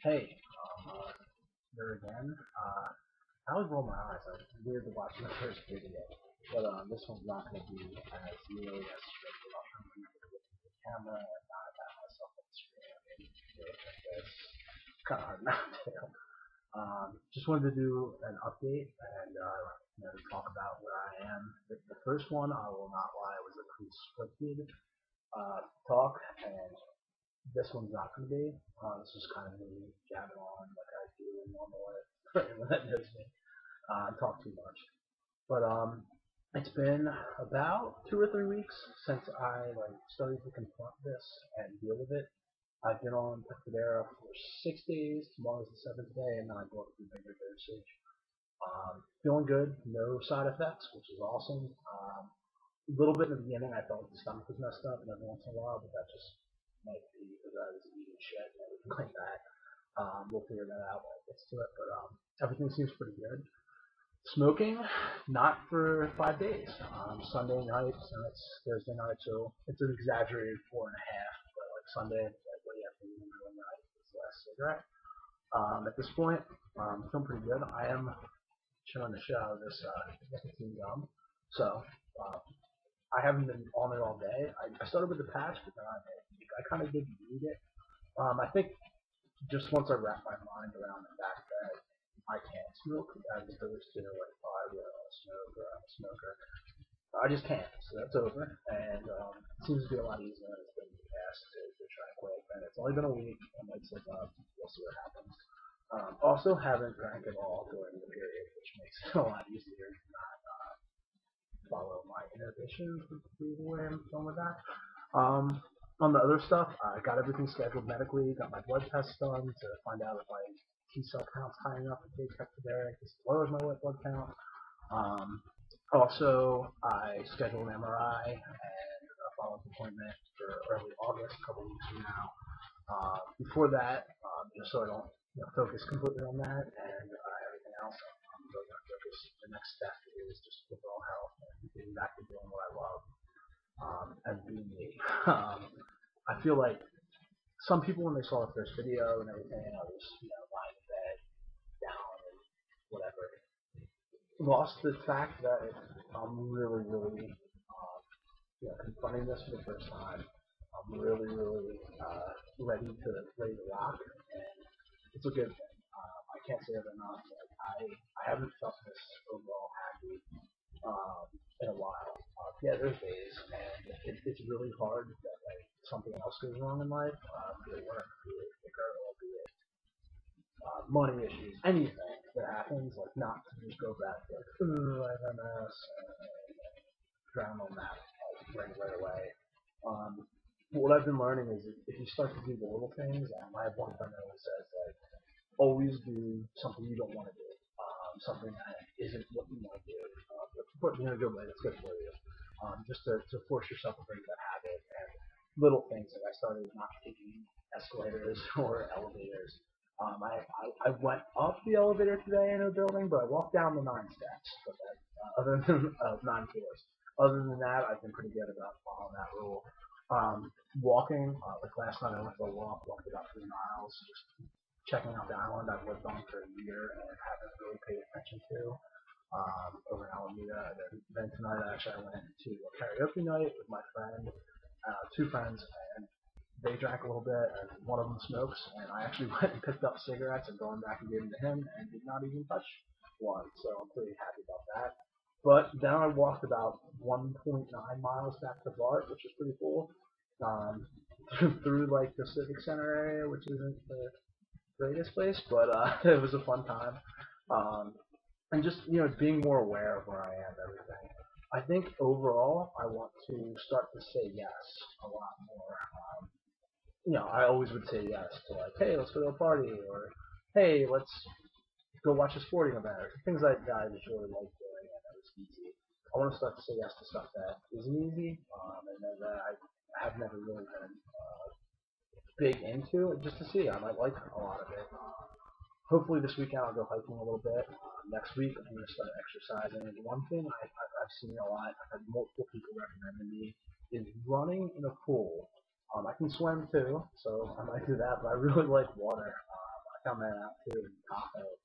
Hey, there again. I always roll my eyes. Like, it's weird to watch the first video, but this one's not going to be as nearly as straight up. I'm going to look at the camera and not have myself on the screen. I mean, like this. Kind of hard not to. Just wanted to do an update and talk about where I am. The first one, I will not lie, was a pretty scripted talk, and this one's not going to be. This is kind of me jabbing on like I do in normal life. For anyone that knows me, I talk too much. But it's been about 2 or 3 weeks since I started to confront this and deal with it. I've been on Pectidera for 6 days. Tomorrow's the seventh day, and then I go up to bigger dosage. Feeling good, no side effects, which is awesome. A little bit in the beginning, I felt the stomach was messed up, and every once in a while, but that just might be because I was eating shit and everything like that. We'll figure that out when it gets to it, but everything seems pretty good. Smoking, not for 5 days. Sunday night, and it's Thursday night, so it's an exaggerated 4.5. But like Sunday, like what do you have to do in the middle of the night? It's the last cigarette. At this point, feeling pretty good. I am chewing the shit out of this nicotine gum, so uh, I haven't been on it all day. I started with the patch, but then I kind of didn't need it. I think just once I wrap my mind around the fact that I can't smoke as opposed to like, oh, I really want to smoke or I'm a smoker. I just can't, so that's over. And it seems to be a lot easier than it's been in the past to try and quit. And it's only been a week. I might slip up. We'll see what happens. Also, haven't drank at all during the period, which makes it a lot easier to not follow my inhibitions with the way I'm going with that. Um, on the other stuff, I got everything scheduled medically. Got my blood tests done to find out if my T cell count's high enough to take Tecfidera, because it lowers my white blood count. Um, Also, I scheduled an MRI and a follow-up appointment for early August, a couple weeks from now. Before that, just so I don't focus completely on that and everything else, I'm really going to focus. The next step is just overall health and getting back to doing what I love and being me. I feel like some people, when they saw the first video and everything, I was lying in bed, down, and whatever, lost the fact that I'm really, really confronting this for the first time. I'm really, really ready to rock, and it's a good thing. I can't say it enough. Like I haven't felt this overall happy in a while. Yeah, there's days, and it's really hard that like something else goes wrong in life, be it work, be it a girl, be it money issues, anything that happens, like not to just go back to like, ooh, I have MS, and drown on that right away. But what I've been learning is if you start to do the little things, I have one friend that always says like, always do something you don't want to do, something that isn't what you want to do, but in a good way that's good for you. Just to force yourself to break that habit and little things like I started not taking escalators or elevators. I went up the elevator today in a building, but I walked down the 9 steps. But that, other than 9 floors. Other than that, I've been pretty good about following that rule. Walking, like last night I went for a walk, walked about 3 miles, just checking out the island I've lived on for a year and haven't really paid attention to over in Alameda. And then tonight actually I went to a karaoke night with my friend, 2 friends, and they drank a little bit, and one of them smokes, and I actually went and picked up cigarettes and going back and gave them to him, and did not even touch one, so I'm pretty happy about that. But then I walked about 1.9 miles back to BART, which is pretty cool, um, through like the Civic Center area, which isn't the greatest place, but it was a fun time. Um, and just being more aware of where I am, everything. I think overall, I want to start to say yes a lot more. I always would say yes to like, hey, let's go to a party, or hey, let's go watch a sporting event, or things like that. I just really like doing, and it was easy. I want to start to say yes to stuff that isn't easy, and that I have never really been big into, just to see. I might like a lot of it. Hopefully this weekend I'll go hiking a little bit. Next week I'm going to start exercising. And one thing I've seen a lot, I've had multiple people recommend to me, is running in a pool. I can swim too, so I might do that, but I really like water. found that out too in Tahoe.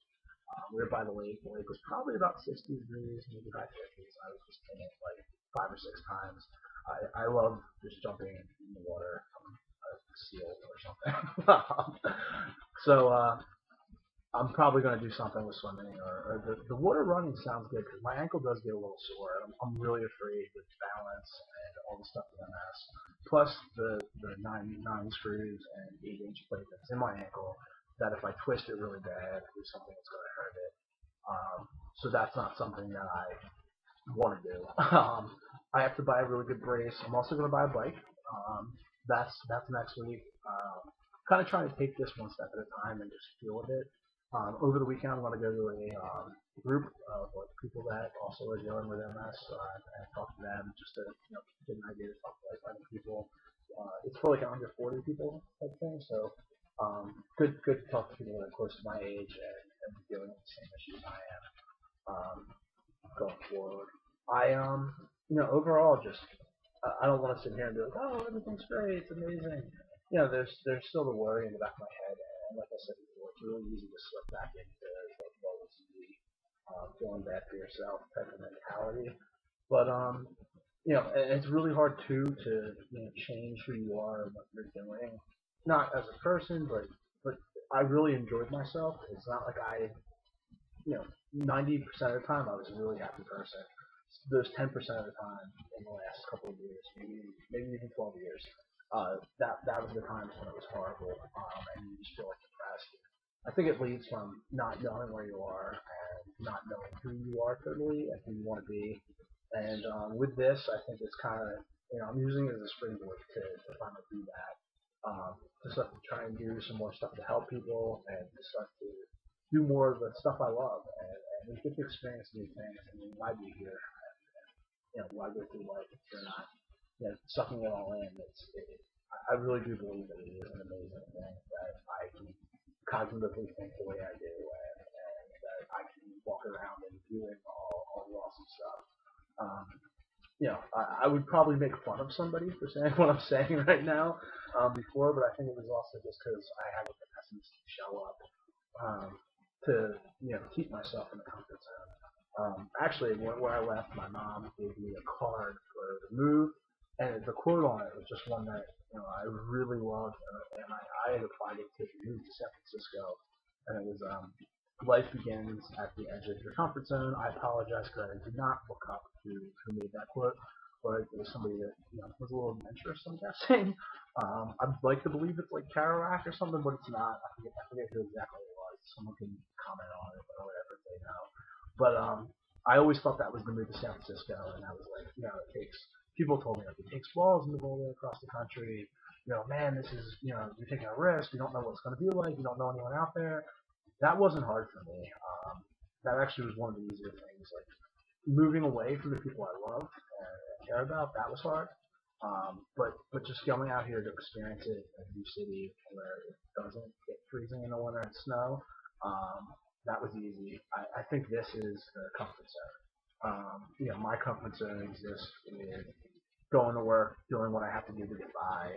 We were by the lake. The lake was probably about 60 degrees, maybe high 50s. I was just in it like 5 or 6 times. I love just jumping in the water from a seal or something. So I'm probably going to do something with swimming or the water running sounds good because my ankle does get a little sore. I'm really afraid with balance and all the stuff with MS. Plus the nine screws and 8-inch plate that's in my ankle that if I twist it really bad, there's something that's going to hurt it. So that's not something that I want to do. I have to buy a really good brace. I'm also going to buy a bike. That's next week. Kind of trying to take this one step at a time and just feel with it. Over the weekend, I'm going to go to a group of like people that also are dealing with MS and talk to them just to get an idea of talk to like-minded people. It's for like under 40 people type thing, so good to talk to people that are close to my age and dealing with the same issues I am. Um, Going forward. Overall, just I don't want to sit here and be like, oh, everything's great, it's amazing. There's still the worry in the back of my head, and like I said before, it's really easy to slip back into like what was the feeling bad for yourself type of mentality. But it's really hard too to change who you are and what you're doing, not as a person, but I really enjoyed myself. It's not like I 90% of the time I was a really happy person. Those 10% of the time in the last couple of years, maybe even 12 years, that was the times when it was horrible, and you just feel like depressed. I think it leads from not knowing where you are and not knowing who you are totally and who you want to be. And with this, I think it's kind of I'm using it as a springboard to finally do that. To start to try and do some more stuff to help people and to start to do more of the stuff I love and get to experience new things. I mean, why be here? Why go through life if you're not, sucking it all in? I really do believe that it is an amazing thing that I can cognitively think the way I do and that I can walk around and doing all the awesome stuff. Um, I would probably make fun of somebody for saying what I'm saying right now before, but I think it was also just because I have a pessimistic show up um, to keep myself in the comfort zone. Actually, where I left, my mom gave me a card for the move, and the quote on it was just one that I really loved, and I had applied it to move to San Francisco, and it was life begins at the edge of your comfort zone. I apologize because I did not look up who made that quote, but it was somebody that was a little adventurous, I'm guessing. I'd like to believe it's like Kerouac or something, but it's not. I forget who exactly it was. Someone can comment on it or whatever if they know. But I always thought that was the move to San Francisco, and I was like, it takes. People told me like it takes balls to move all the way across the country. Man, this is you're taking a risk. You don't know what it's going to be like. You don't know anyone out there. That wasn't hard for me. That actually was one of the easier things. Like moving away from the people I love and care about, that was hard. But just going out here to experience it in a new city where it doesn't get freezing in the winter and snow, that was easy. I think this is the comfort zone. My comfort zone exists with going to work, doing what I have to do to get by,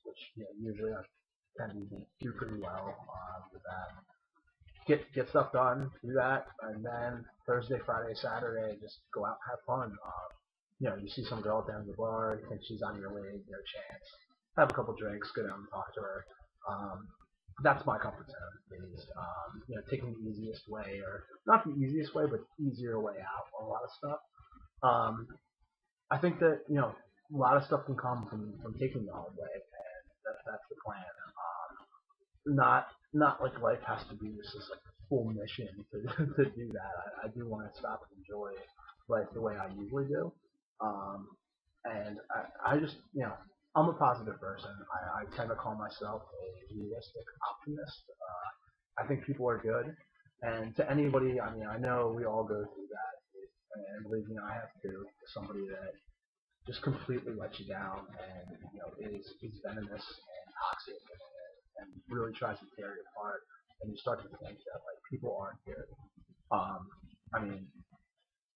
which usually I tend to do pretty well with that. Get stuff done, do that, and then Thursday, Friday, Saturday, just go out and have fun. You see some girl down at the bar, you think she's on your league, no chance. Have a couple drinks, go down and talk to her. That's my comfort zone. Is taking the easiest way, or not the easiest way, but easier way out on a lot of stuff. Um, I think that a lot of stuff can come from taking the hard way, and that's the plan. Not like life has to be this like full mission to to do that. I do want to stop and enjoy life the way I usually do. Um, and I just I'm a positive person. I tend to call myself a realistic optimist. I think people are good, and to anybody, I mean, I know we all go through that, and believe me, I have too. Somebody that just completely lets you down and is venomous and toxic and really tries to tear you apart, and you start to think that like people aren't good. I mean,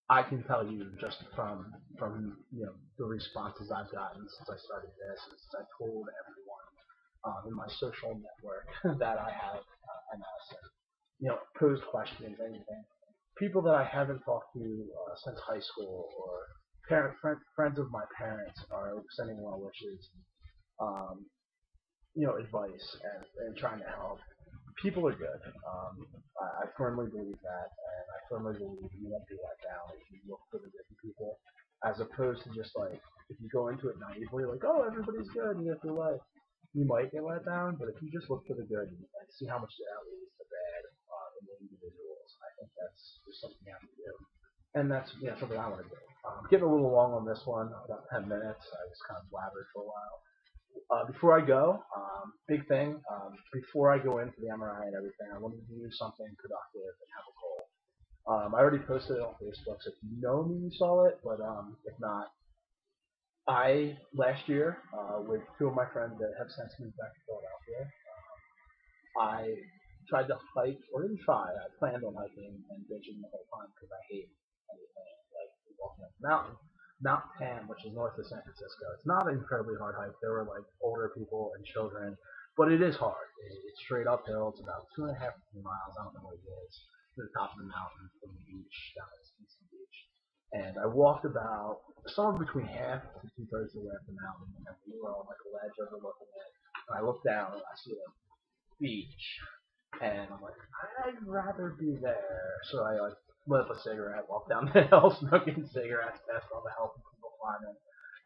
I can tell you just from the responses I've gotten since I started this, since I told everyone in my social network that I have pose questions, anything. People that I haven't talked to since high school, or friends of my parents are sending well wishes, um, advice, and trying to help. People are good. I firmly believe that, and I firmly believe you won't be let down if you look for the good in people, as opposed to just like if you go into it naively, like, oh, everybody's good, and you have your life, you might get let down. But if you just look for the good and see how much it outweighs the bad in the individuals, I think that's just something you have to do, and that's something I want to do. Getting a little long on this one, about 10 minutes. I just kind of blabbered for a while. Before I go, big thing. Before I go in for the MRI and everything, I wanted to do something productive and have a goal. I already posted it on Facebook, so if you know me, you saw it. But if not, I last year with two of my friends that have since moved back to Philadelphia, I tried to hike, or didn't try. I planned on hiking and bitching the whole time because I hate anything like walking up the mountain. Mount Tam, which is north of San Francisco. It's not an incredibly hard hike. There were like older people and children, but it is hard. It's straight uphill. It's about 2.5 to 3 miles. I don't know what it is, to the top of the mountain from the beach down to Easton Beach. And I walked about somewhere between half to 2/3 of the way up the mountain, and we were on like a ledge overlooking it. And I looked down and I see the beach, and I'm like, I'd rather be there. So I like lit up a cigarette, walked down the hill, smoking cigarettes, past all the healthy people climbing,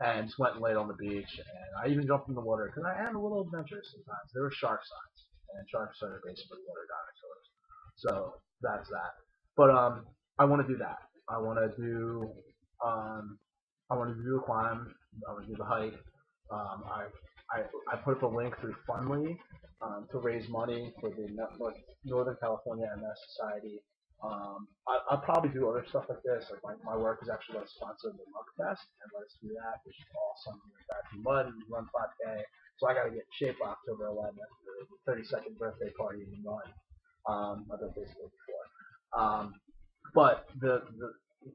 and just went and laid on the beach. And I even jumped in the water because I am a little adventurous sometimes. There were shark signs, and sharks are basically water dinosaurs. So that's that. But I want to do that. I want to do um, I want to do the climb. I want to do the hike. I put up a link through Fundly to raise money for the Northern California MS Society. I'll probably do other stuff like this. Like my work is actually going to sponsor the Mug Fest and let us do that, which is awesome. We're back in mud and run 5K. So I got to get in shape by October 11th for the 32nd birthday party in the mud. My birthday's the day before. But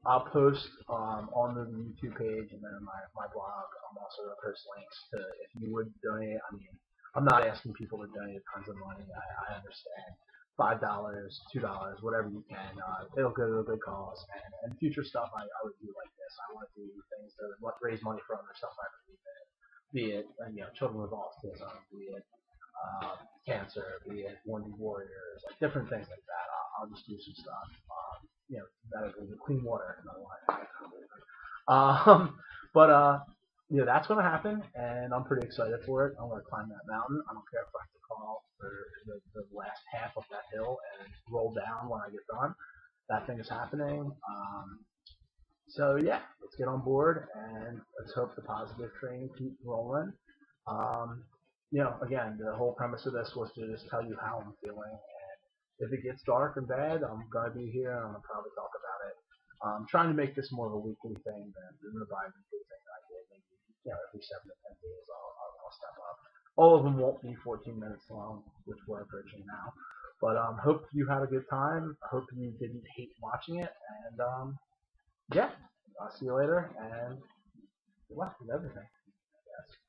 I'll post on the YouTube page and then my blog. I'm also going to post links to if you would donate. I mean, I'm not asking people to donate tons of money. I understand. $5, $2, whatever you can. It'll go to a good cause. And future stuff I would do like this. I want to do things to raise money for other stuff I believe in. Be it children with autism, be it cancer, be it wounded warriors, like different things like that. I'll just do some stuff. Better than clean water. But that's going to happen, and I'm pretty excited for it. I'm going to climb that mountain. I don't care if I have to crawl for the last half of that hill and roll down when I get done. That thing is happening. So yeah, let's get on board and let's hope the positive train keeps rolling. Um, again, the whole premise of this was to just tell you how I'm feeling. If it gets dark and bad, I'm gonna be here and I'm gonna probably talk about it. I'm trying to make this more of a weekly thing than the bi-weekly thing that I did. Maybe every 7 to 10 days I'll step up. All of them won't be 14 minutes long, which we're approaching now. But hope you had a good time. I hope you didn't hate watching it. And yeah, I'll see you later. And good luck with everything. Yes.